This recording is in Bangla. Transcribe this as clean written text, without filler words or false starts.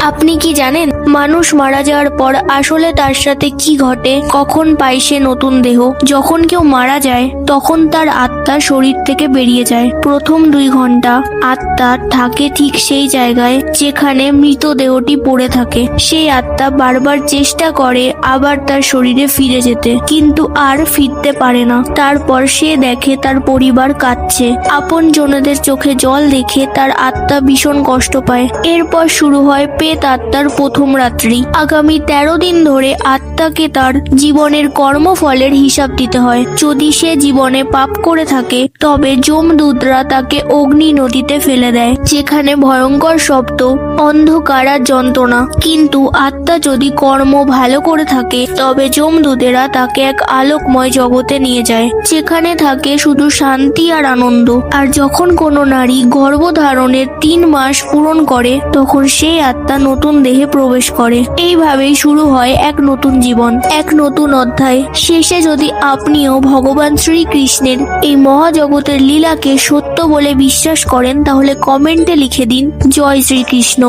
আপনি কি জানেন মানুষ মারা যাওয়ার পর আসলে তার সাথে কি ঘটে? কখন পায় সে নতুন দেহ? যখন কেউ মারা যায় তখন তার আত্মা শরীর থেকে বেরিয়ে যায়। প্রথম 2 ঘন্টা আত্মা থাকে ঠিক সেই জায়গায় যেখানে মৃতদেহটি পড়ে থাকে। সেই আত্মা বারবার চেষ্টা করে আবার তার শরীরে ফিরে যেতে, কিন্তু আর ফিরতে পারে না। তারপর সে দেখে তার পরিবার কাঁদছে, আপন জনদের চোখে জল দেখে তার আত্মা ভীষণ কষ্ট পায়। এরপর শুরু হয় প্রেত আত্মার প্রথম রাত্রি। আগামী 13 দিন ধরে আত্মাকে তার জীবনের কর্মফলের হিসাব দিতে হয়। যদি সে জীবনে পাপ করে থাকে তবে যমদূতরা তাকে অগ্নি নদীতে ফেলে দেয়, যেখানে ভয়ঙ্কর শব্দ, অন্ধকার আর যন্ত্রণা। কিন্তু আত্মা যদি কর্ম ভালো করে থাকে তবে যমদূতেরা তাকে এক আলোকময় জগতে নিয়ে যায়, যেখানে থাকে শুধু শান্তি আর আনন্দ। আর যখন কোনো নারী গর্ভধারণের 3 মাস পূরণ করে তখন সেই আত্মা নতুন দেহে প্রবেশ করে। এইভাবেই শুরু হয় এক নতুন জীবন, এক নতুন অধ্যায়। শেষে যদি আপনিও ভগবান শ্রীকৃষ্ণের এই মহাজগতের লীলাকে সত্য বলে বিশ্বাস করেন তাহলে কমেন্টে লিখে দিন জয় শ্রীকৃষ্ণ।